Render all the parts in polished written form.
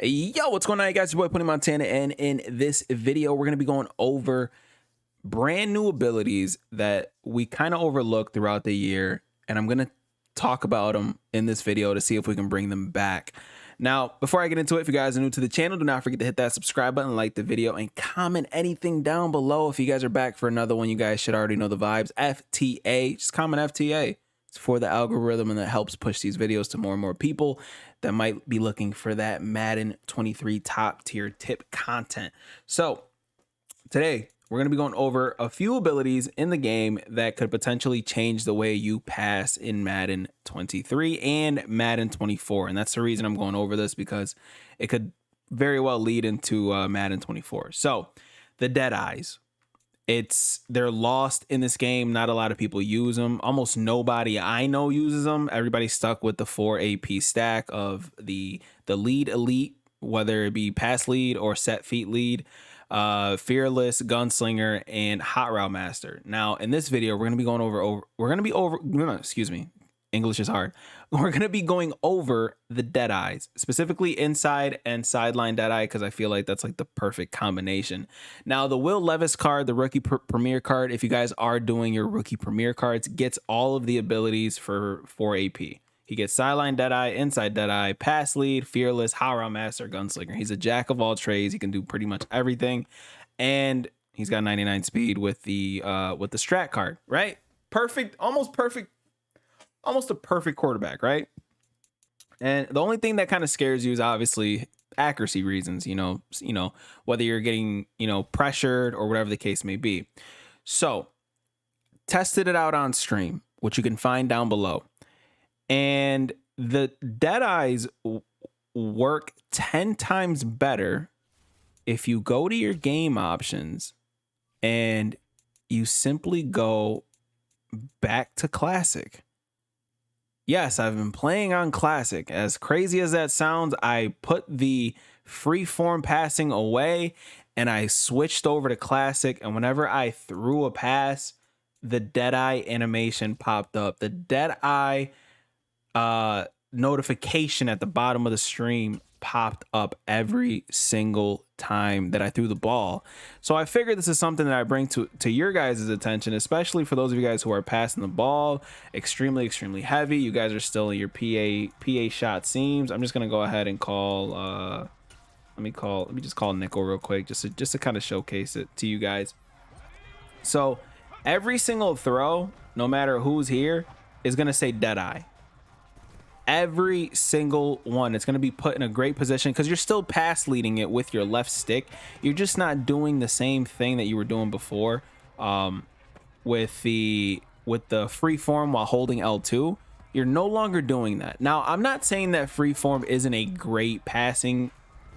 Yo, what's going on, you guys? Your boy Putty Montana, and in this video, we're going to be going over brand new abilities that we kind of overlooked throughout the year, and I'm going to talk about them in this video to see if we can bring them back. Now, before I get into it, if you guys are new to the channel, do not forget to hit that subscribe button, like the video, and comment anything down below. If you guys are back for another one, you guys should already know the vibes. FTA, just comment FTA. It's for the algorithm, and that helps push these videos to more and more people that might be looking for that Madden 23 top tier tip content. So today we're going to be going over a few abilities in the game that could potentially change the way you pass in Madden 23 and Madden 24. And that's the reason I'm going over this, because it could very well lead into Madden 24. So the Deadeyes. They're lost in this game. Not a lot of people use them. Almost nobody I know uses them. Everybody's stuck with the 4 AP stack of the lead elite, whether it be pass lead or set feet lead, fearless, gunslinger, and hot route master. Now in this video, we're going to be over excuse me, English is hard. We're going to be going over the Deadeyes, specifically inside and sideline Deadeye, because I feel like that's like the perfect combination. Now, the Will Levis card, the rookie premier card, if you guys are doing your rookie premier cards, gets all of the abilities for 4 AP. He gets sideline Deadeye, inside Deadeye, pass lead, fearless, hot route master, gunslinger. He's a jack of all trades. He can do pretty much everything. And he's got 99 speed with the strat card, right? Perfect, almost a perfect quarterback, right? And the only thing that kind of scares you is obviously accuracy reasons, you know, whether you're getting, pressured or whatever the case may be. So tested it out on stream, which you can find down below. And the Deadeyes work 10 times better if you go to your game options and you simply go back to classic. Yes, I've been playing on classic. As crazy as that sounds, I put the freeform passing away and I switched over to classic. And whenever I threw a pass, the Deadeye animation popped up. The Deadeye notification at the bottom of the stream popped up every single time that I threw the ball. So I figured this is something that I bring to your guys' attention, especially for those of you guys who are passing the ball extremely heavy. You guys are still in your PA shot seams. I'm just gonna go ahead and call let me just call Nickel real quick, just to kind of showcase it to you guys. So every single throw, no matter who's here, is gonna say Deadeye. Every single one. It's going to be put in a great position because you're still pass leading it with your left stick. You're just not doing the same thing that you were doing before with the freeform while holding L2. You're no longer doing that. Now, I'm not saying that freeform isn't a great passing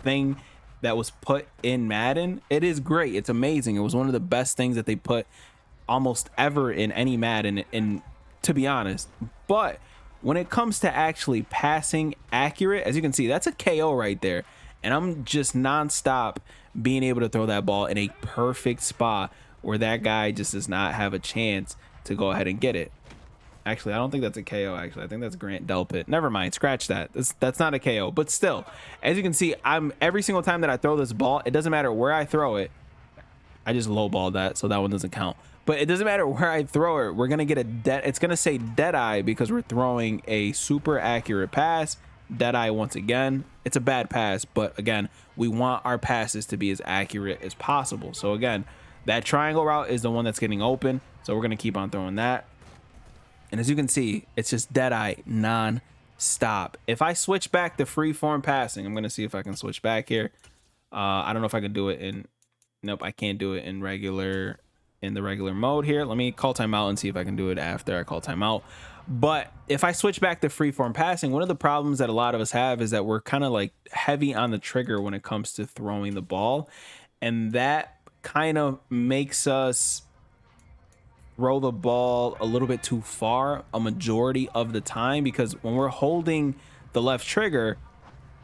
thing that was put in Madden. It is great. It's amazing. It was one of the best things that they put almost ever in any Madden, and to be honest. But when it comes to actually passing accurate, as you can see, that's a KO right there. And I'm just nonstop being able to throw that ball in a perfect spot where that guy just does not have a chance to go ahead and get it. Actually, I don't think that's a KO. Actually, I think that's Grant Delpit. Never mind, scratch that. That's not a KO. But still, as you can see, every single time that I throw this ball, it doesn't matter where I throw it. I just lowballed that, so that one doesn't count. But it doesn't matter where I throw it. We're going to get it's going to say Deadeye because we're throwing a super accurate pass. Deadeye once again. It's a bad pass, but again, we want our passes to be as accurate as possible. So again, that triangle route is the one that's getting open. So we're going to keep on throwing that. And as you can see, it's just Deadeye non-stop. If I switch back to freeform passing, I'm going to see if I can switch back here. I don't know if I can do it in... Nope, I can't do it in the regular mode here. Let me call timeout and see if I can do it after I call timeout. But if I switch back to freeform passing, one of the problems that a lot of us have is that we're kind of like heavy on the trigger when it comes to throwing the ball. And that kind of makes us throw the ball a little bit too far a majority of the time, because when we're holding the left trigger,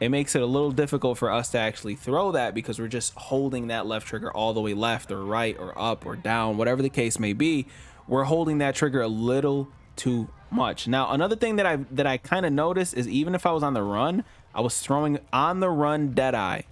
it makes it a little difficult for us to actually throw that, because we're just holding that left trigger all the way left or right or up or down, whatever the case may be. We're holding that trigger a little too much. Now, another thing that I kind of noticed is even if I was on the run, I was throwing on the run dead eye.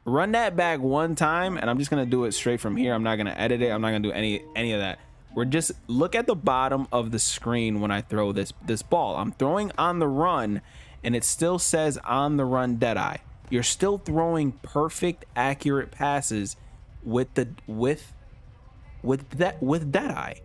Run that back one time, and I'm just gonna do it straight from here. I'm not gonna edit it. I'm not gonna do any of that. We're just look at the bottom of the screen when I throw this ball. I'm throwing on the run, and it still says on the run dead eye. You're still throwing perfect, accurate passes with dead eye,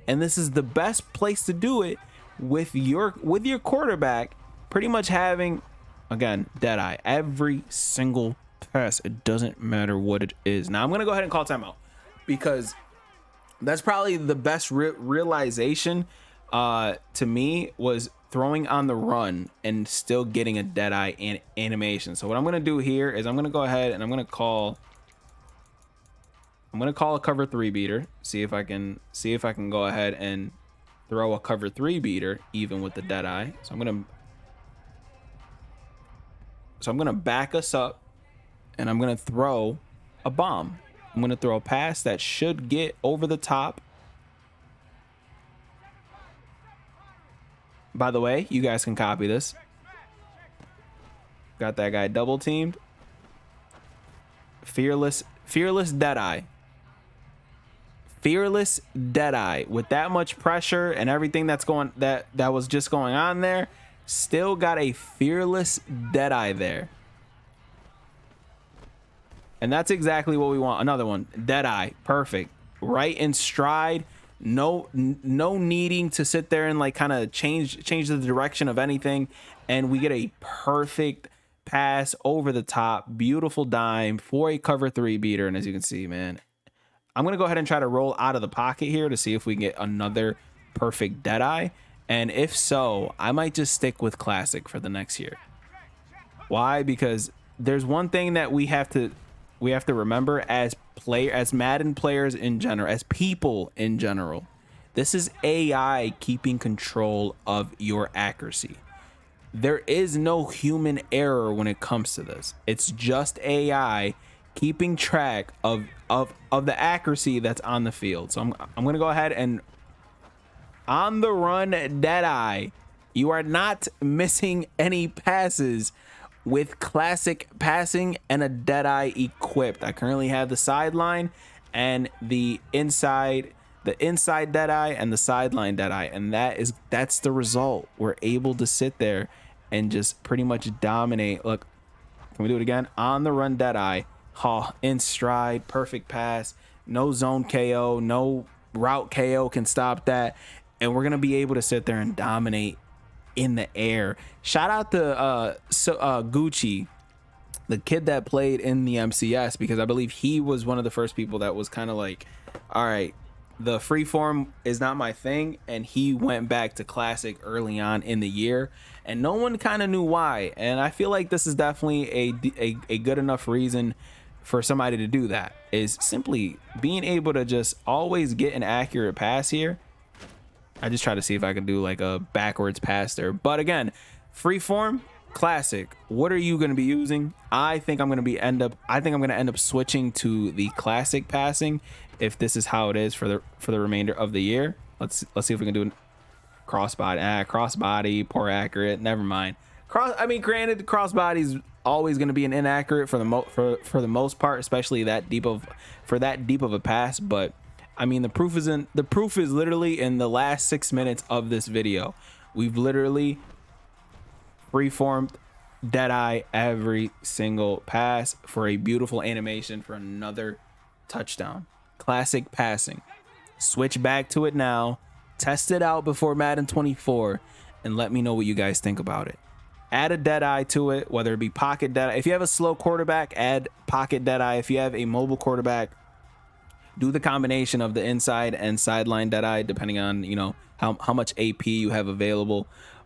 and this is the best place to do it with your quarterback pretty much having, again, dead eye every single pass. It doesn't matter what it is. Now I'm gonna go ahead and call timeout because that's probably the best realization to me was throwing on the run and still getting a dead eye animation. So what I'm gonna do here is I'm gonna go ahead and I'm gonna call a cover 3 beater. See if I can go ahead and throw a cover 3 beater even with the dead eye. So I'm gonna back us up, and I'm gonna throw a bomb. I'm gonna throw a pass that should get over the top. By the way, you guys can copy this. Got that guy double teamed. Fearless Deadeye. Fearless Deadeye. With that much pressure and everything that was just going on there, still got a fearless Deadeye there. And that's exactly what we want. Another one, Deadeye, perfect. Right in stride. No needing to sit there and like kind of change the direction of anything, and we get a perfect pass over the top. Beautiful dime for a cover 3 beater. And as you can see, man, I'm gonna go ahead and try to roll out of the pocket here to see if we can get another perfect Deadeye, and if so, I might just stick with classic for the next year. Why? Because there's one thing that we have to remember as Madden players in general, as people in general. This is AI keeping control of your accuracy. There is no human error when it comes to this. It's just AI keeping track of the accuracy that's on the field. So I'm gonna go ahead and on the run Deadeye. You are not missing any passes with classic passing and a Deadeye equipped. I currently have the sideline and the inside Deadeye and the sideline Deadeye, and that's the result. We're able to sit there and just pretty much dominate. Look, can we do it again? On the run Deadeye, in stride, perfect pass, no zone KO, no route KO can stop that, and we're gonna be able to sit there and dominate in the air. Shout out to Gucci, the kid that played in the MCS, because I believe he was one of the first people that was kind of like, all right, the freeform is not my thing, and he went back to classic early on in the year, and no one kind of knew why. And I feel like this is definitely a good enough reason for somebody to do that, is simply being able to just always get an accurate pass here. I just try to see if I can do like a backwards pass there. But again, freeform, classic. What are you going to be using? I think I'm going to end up switching to the classic passing if this is how it is for the remainder of the year. Let's see if we can do crossbody. Crossbody, poor accurate. Never mind. Granted, crossbody's always going to be an inaccurate for the most part, especially that deep of a pass, but I mean, the proof is literally in the last 6 minutes of this video. We've literally freeformed Deadeye every single pass for a beautiful animation for another touchdown. Classic passing. Switch back to it now. Test it out before Madden 24 and let me know what you guys think about it. Add a Deadeye to it, whether it be pocket Deadeye. If you have a slow quarterback, add pocket Deadeye. If you have a mobile quarterback, do the combination of the inside and sideline Deadeye, depending on, you know, how much AP you have available.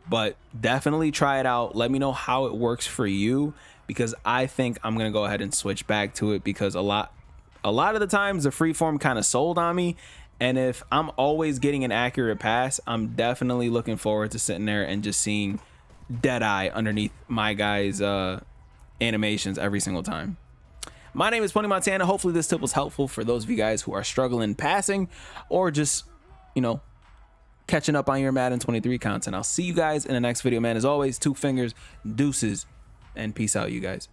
But definitely try it out. Let me know how it works for you, because I think I'm gonna go ahead and switch back to it, because a lot of the times the freeform kind of sold on me, and if I'm always getting an accurate pass, I'm definitely looking forward to sitting there and just seeing Deadeye underneath my guys' animations every single time. My name is Pony Montana. Hopefully this tip was helpful for those of you guys who are struggling passing, or just, you know, catching up on your Madden 23 content. I'll see you guys in the next video, man. As always, 2 fingers, deuces, and peace out, you guys.